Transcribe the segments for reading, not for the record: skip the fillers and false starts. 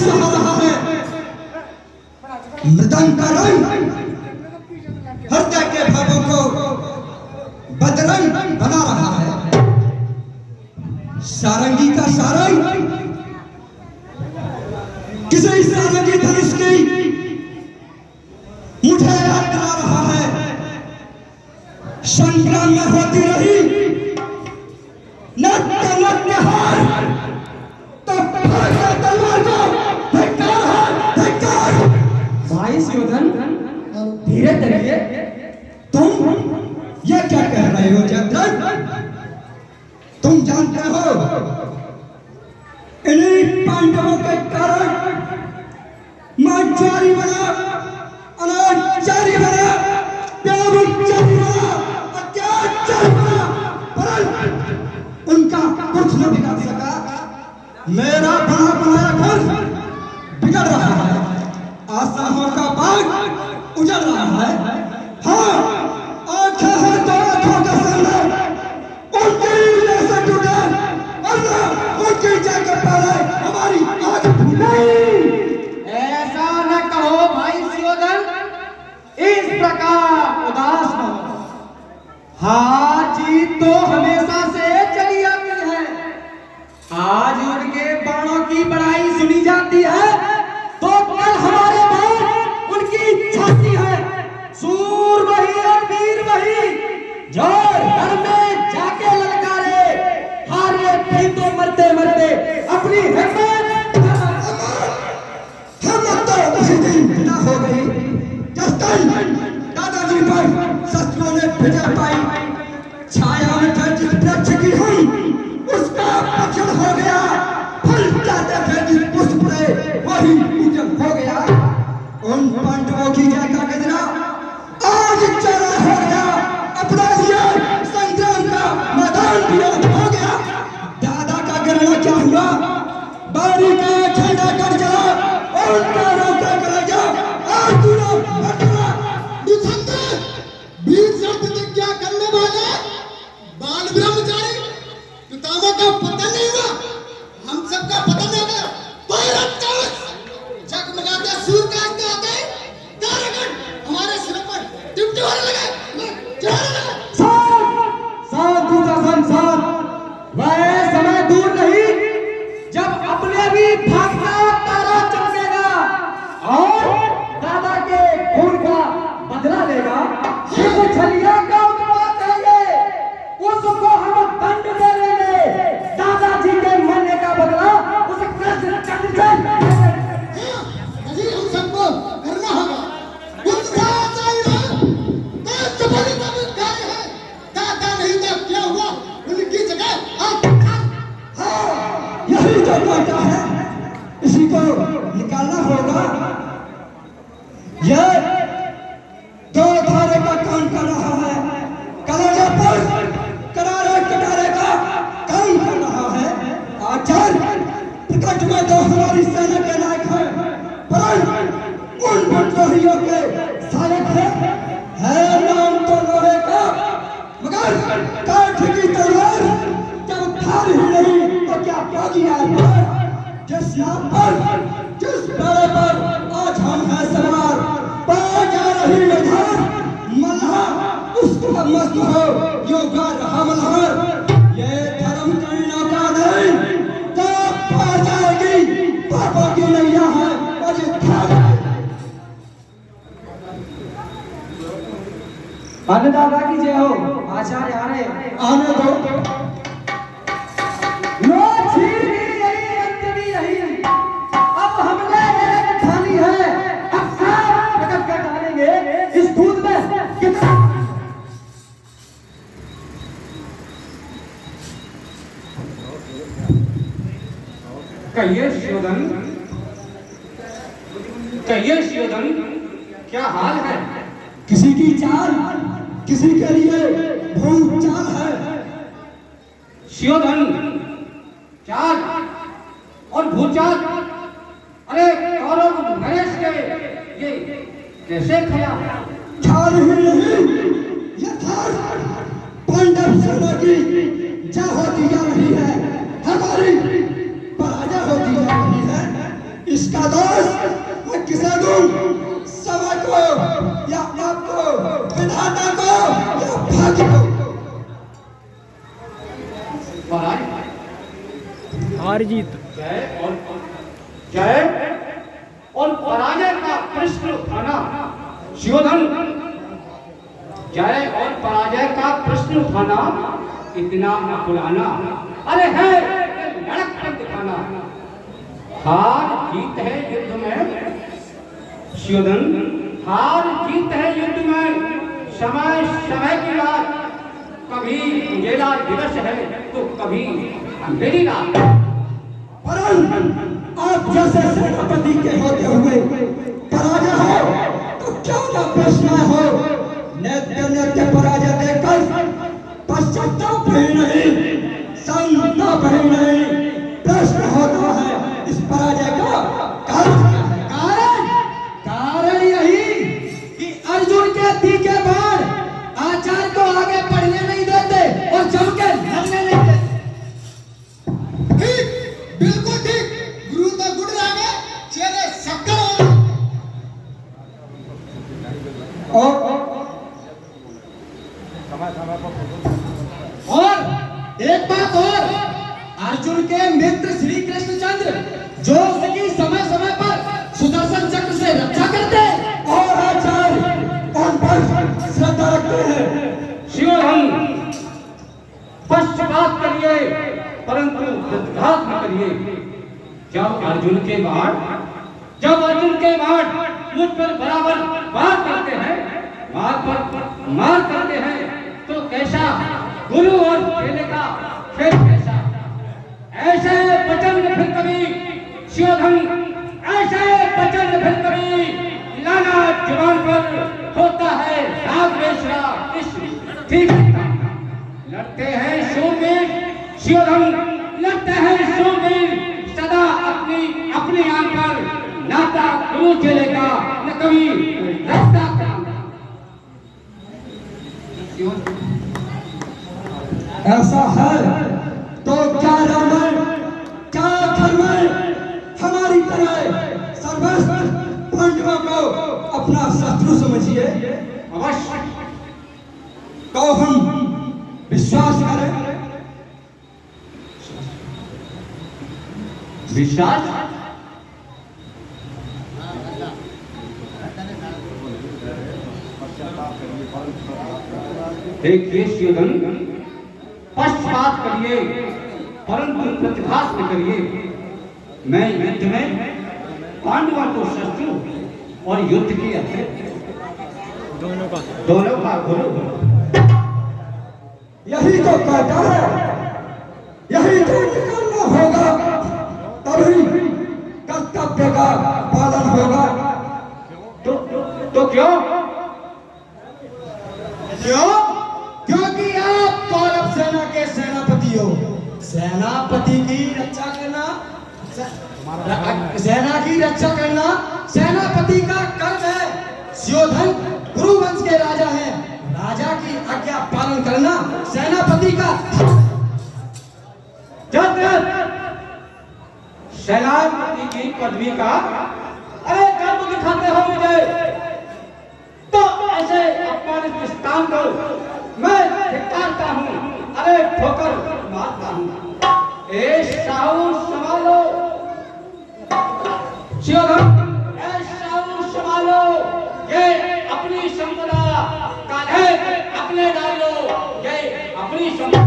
सहा रहा है। मृदंग का रंग हृदय के भावों को बदरंग बना रहा है। सारंगी का सारंग किसी सारंगी धनुष की मुझे याद करा रहा है। संग्राम में होती रही नत्य नत्य हार, तब तलवार को धिक्कार है, धिक्कार। भाई सुयोधन धीरे धीरे। तुम ये क्या कह रहे हो जयद्रथ? तुम जानते हो इन्हीं पांडवों के कारण मैं जारी बना, अनाचारी बना, व्यभिचारी बना, अत्याचारी बना, परंतु उनका कुछ न बिगाड़ सका। मेरा बना बनाया घर बिगड़ रहा है, आशाओं का बाग उजड़ रहा है। हाँ, आंखें हैं तो आंखों के सामने उनकी जैसे टूटे, वरना उनकी जाकर पहले हमारी आंख नहीं। ऐसा न कहो भाई सुयोधन, इस प्रकार उदास न हो। हार जीत तो हमेशा से चली आती है। आज उनके बाणों की बड़ाई सुनी जाती है तो कल हमारे बाण उनकी छाती है। सूर वही और वीर वही जो रण में जाके ललकारे, हारे भी तो मरते मरते अपनी हिम्मत उसी दिन विदा हो गई जिस दिन दादाजी पर शस्त्रों ने विजय पाई। छाया में थे जिस वृक्ष की हम, उसका पतन हो गया। फल जाते थे जिस पुष्प पे, वही पूजन हो गया। उन पांडवों की जय का गजरा आज चला हो गया। अपना ये संग्राम का मैदान भी हो गया। दादा का गिरना क्या हुआ? बारी का झंडा कट चला और पैरों का कलेजा आज दूर हटना। वीर शर्त प्रतिज्ञा करने वाले बाल ब्रह्मचारी पितामह का पतन नहीं हुआ, हम सबका पतन हो गया। जगमगाते सूर्य का आते आते तारागण हमारे सिर पर टिमटिमाने लगे, चढ़ाने लगे। साधु का संसार वह समय दूर नहीं जब अपने भी भागना तारा चमकेगा और दादा के खून का बदला लेगा। इस छलिया का उत्पात करेंगे, उसको हम दंड दे लेंगे। दादाजी के मरने का बदला उस कृष्ण चंद्र से अजी हम सबको करना होगा। उत्साह चाहिए, देश के बड़ी बड़ी कार्य है। दादा नहीं तो क्या हुआ, उनकी जगह आप। हाँ, यही तो बात है, इसी को निकालना होगा। यह दो धारे का काम कर रहा है, कलेजे पर करारे कटारे का काम कर रहा है। आचार्य प्रकट में तो हमारी सेना के नायक है, परंतु उन विद्रोहियों के सहायक है नाम तो लोहे का, मगर काठ की तलवार जब धार ही नहीं तो क्या होगी यार। जिस नाम पर, जिस बेड़े पर आज हम हैं सवार, पा जा रही निधार मल्हार, उसका मस्त हो योगा रहा मल्हार। ये धर्म की नौका नहीं तो पार जाएगी, पापों की नैया है अयोध्या। अन्नदाता की जय हो। आचार्य आ रहे आने दो। लो छीन भी यही अंत भी यही। अब हमने एक ठानी है, अब सब प्रकट कर डालेंगे इस दूध में कितना। कहिए सुयोधन, कहिए सुयोधन, क्या हाल है? किसी की चाल किसी के लिए भूत चाल है। सुयोधन चाल और भूचाल, अरे कौरव नरेश के ये कैसे खया? चाल ही नहीं, यथार्थ पांडव सेना की जय होती जा रही है, हमारी पराजय होती जा रही है। इसका हार जीत जय और पराजय का प्रश्न उठाना शिवधन, जय और पराजय का प्रश्न उठाना इतना पुराना, अरे है लड़क कर दिखाना। हार जीत है युद्ध में शिवधन, हार जीत है युद्ध में, समय समय की बात, कभी उजेला दिवस है तो कभी अंधेरी रात। परंतु आप जैसे सेनापति के होते हुए पराजय हो तो क्यों न प्रश्न हो, नित्य नित्य पराजय देखकर पश्चाताप भी नहीं, संताप भी नहीं, प्रश्न होता है इस पराजय का कारण क्या है? कारण यही कि अर्जुन के तीखे बाण आचार्य को आगे बढ़ने नहीं देते और जम के लड़ने नहीं देते। ठीक, बिल्कुल ठीक। गुरु तो गुड़ लागे, चेले शक्कर हो। और एक बात और, अर्जुन के मित्र श्री कृष्णचंद्र जो उसकी समय समय पर सुदर्शन चक्र से रक्षा करते हैं और आचार्य उन पर श्रद्धा रखते हैं। शिवधन, पश्चाताप करिए परंतु प्रतिघात न करिए। जब अर्जुन के बाण मुझ पर बराबर वार करते हैं, मार करते हैं, तो कैसा गुरु और चेले का खेल कैसा? ऐसे वचन न फिर कभी शिवधन, ऐसे वचन न फिर कभी, लाना जुबान पर होता है राग बेसरा कृष्ण ठीक। लड़ते हैं शूरवीर शिवधन, लड़ते हैं शूरवीर सदा अपनी अपनी आंख पर, नाता गुरु चेले का न कभी रास्ता का। ऐसा है तो क्या रामायण क्या धर्मायण हमारी तरह सर्वस्व पांडवों को अपना शत्रु समझिए। अवश्य तो हम विश्वास करें, विश्वास देखिए शिवधन, पश्चाताप करिए परंतु प्रतिघात न करिए। मैं युद्ध में पांडवों को शत्रु और युद्ध की दोनों का गुरु हूं। यही तो कहता है, यही तो निकालना होगा, तभी कर्तव्य का पालन होगा। तो क्यों? क्योंकि आप कौरव सेना के सेनापति हो। सेनापति की रक्षा करना, सेना की रक्षा करना सेनापति का कर्म है। शिवधन गुरुवंश के राजा हैं, राजा की आज्ञा पालन करना सेनापति का। सेनापति की पदवी का अरे गर्व दिखाते हो मुझे, तो ऐसे अपमानित स्थान को मैं धिक्कारता हूं, अरे ठोकर मारता हूं। ए साहू संभालो शिवधन, ए साहू संभालो, ये अपनी संपदा काहे अपने डालो, ये अपनी संपदा।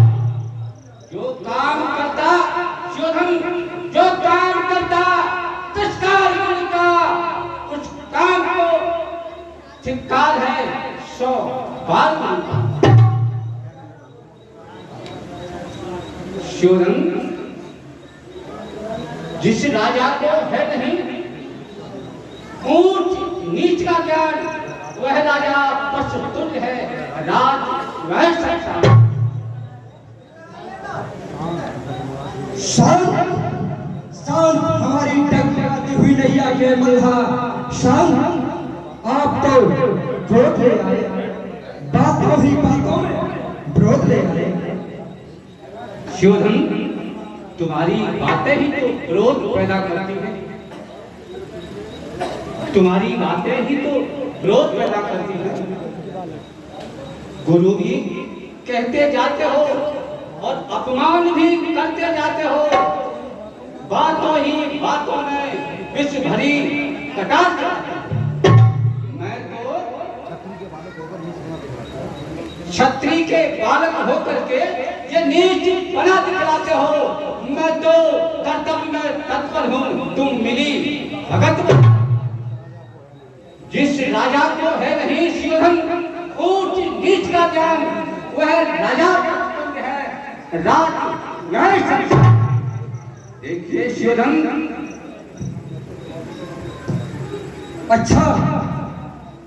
जो काम करता शिवधन, जो काम करता तिरस्कार का, उस काम को धिक्कार है 100 बार मानता। शिवधन, जिस राजा को है नहीं ऊंच नीच का ज्ञान, वह राजा पशु तुल्य है, राज वह संसार। शांत हमारी टकराती हुई नैया के मल्हा, शांत आप तो क्रोध ले आए, बातों ही बातों में क्रोध ले आए। शिवधन, तुम्हारी बातें ही तो क्रोध पैदा करती हैं, तुम्हारी बातें ही तो क्रोध पैदा करती हैं। गुरु भी कहते जाते हो और अपमान भी करते जाते हो, बातों ही बातों में विष भरी कटार मैं तो छत्री के बालक होकर के ये नीच बना दिखलाते हो। मैं तो कर्तव्य में तत्पर हूँ, तुम मिली भगत में। जिस राजा को है नहीं शिवधन ऊंच नीच का ज्ञान, वह राजा है राज न्याय संसार। देखिए शिवधन, अच्छा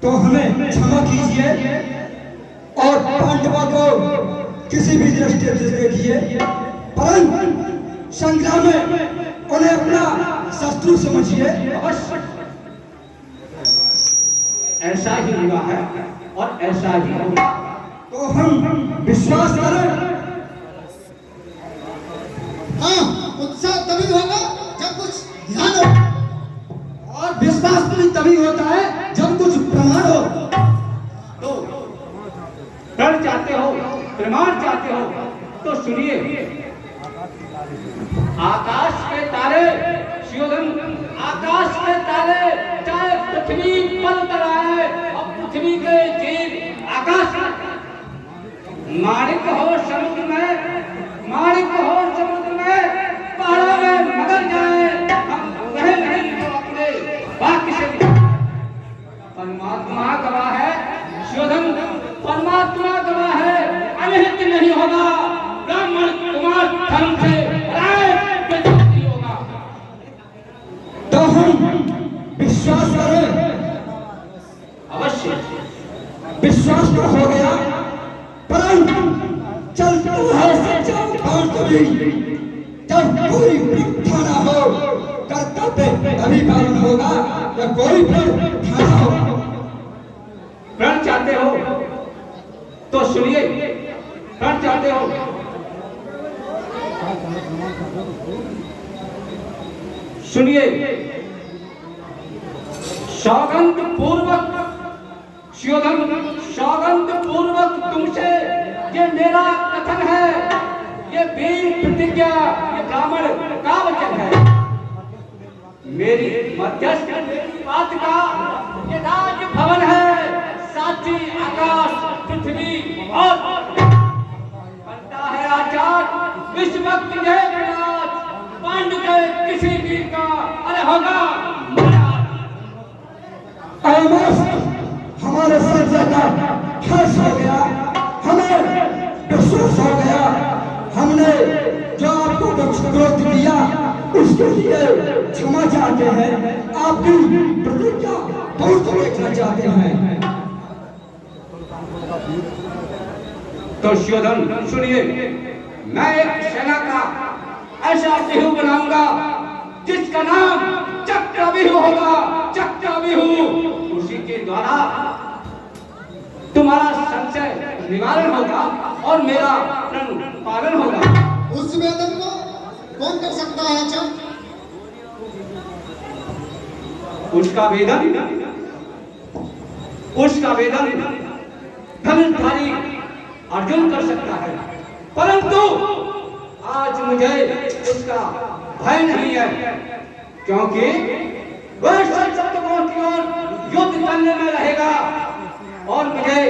तो हमें क्षमा कीजिए और पांडवों को किसी भी दृष्टि से देखिए, परंतु संग्राम में उन्हें अपना शत्रु समझिए। अवश्य ऐसा ही हुआ है और ऐसा ही होगा। तो हम विश्वास करें। हाँ, उत्साह तभी होगा जब कुछ ध्यान हो, और विश्वास भी तभी होता है जब कुछ प्रमाण हो। तो डर चाहते हो, प्रमाण चाहते हो, तो सुनिए। आकाश के तारे शिवधन, आकाश के तारे चाहे पृथ्वी पर उतराए और पृथ्वी के जीव आकाश में, माणिक हो समुद्र में, माणिक हो समुद्र में, पहाड़ों में मगर जाए, हम वह नहीं जो अपने वाक्य से परमात्मा गवाह है शिवधन, परमात्मा गवाह है, अनिहित नहीं होगा। ब्राह्मण कुमार धर्म से नहीं होगा। तो हम विश्वास करें। अवश्य विश्वास तो हो गया, परंतु चलता है सच्चा बाण कभी, जब कोई परीक्षा ना हो कर्तव्य अभी पालन होगा, या कोई परीक्षा ना हो। प्रण चाहते हो तो सुनिए, प्रण चाहते हो सुनिए। सौगंध पूर्वक शिवधन, सौगंध पूर्वक तुमसे ये मेरा कथन है, ये वीर प्रतिज्ञा, ये ब्राह्मण का वचन है। मेरी मध्यस्थ बात का ये राज भवन है, साक्षी आकाश पृथ्वी और बनता है आचार इस वक्त यह विराज पांडु के किसी वीर का अरे होगा। हमारे सर का खर्च हो गया, हमें विश्वास हो गया, हमने जो आपको विरोध दिया उसके लिए क्षमा चाहते हैं, आपकी प्रतिज्ञा बहुत देखना चाहते हैं। तो शिवधन सुनिए, मैं एक सेना का ऐसा व्यूह बनाऊंगा जिसका नाम चक्रव्यूह होगा, चक्रव्यूह। उसी के द्वारा तुम्हारा संशय निवारण होगा और मेरा प्रण पालन होगा। उस वेदन को कौन कर सकता है? अच्छा, उसका वेदन धनुर्धारी अर्जुन कर सकता है, परंतु आज मुझे उसका भय नहीं है, क्योंकि वह शत्रुओं की ओर युद्ध करने में रहेगा और मुझे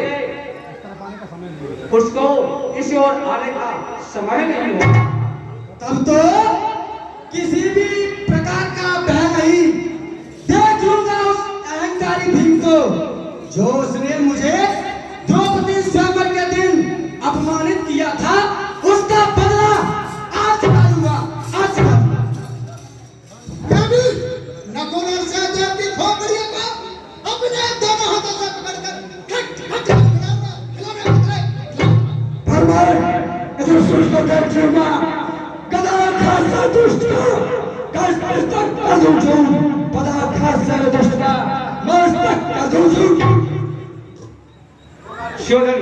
उसको इस ओर आने का समय नहीं होगा। तब तो किसी भी प्रकार का भय नहीं। देख लूंगा उस अहंकारी भीम को, जो उसने मुझे द्रौपदी स्वयंवर के दिन अपमानित किया था, उसका बदला आज चुका लूंगा, आज चुका लूंगा। कभी नकुल से देवी खोपड़ियों को अपने दोनों हाथों से पकड़कर खट खट खिलाऊंगा, फरमाए इधर सुन को देख लूंगा, गदा खासा दुष्ट का कर दूं, पदा खासा दुष्ट का मस्तक कर दूं। शिवधन,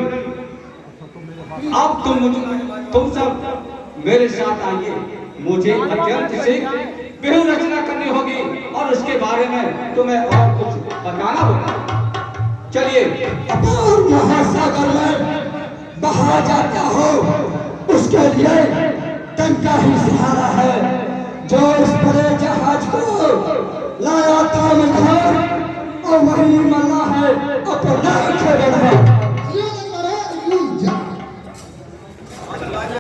अब तुम सब मेरे साथ आइए, मुझे अत्यंत से व्यूह रचना करनी होगी और उसके बारे में तुम्हें और कुछ बताना होगा। चलिए। अपार महासागर में बहा जाता हो, उसके लिए टंका ही सहारा है। जो इस बड़े जहाज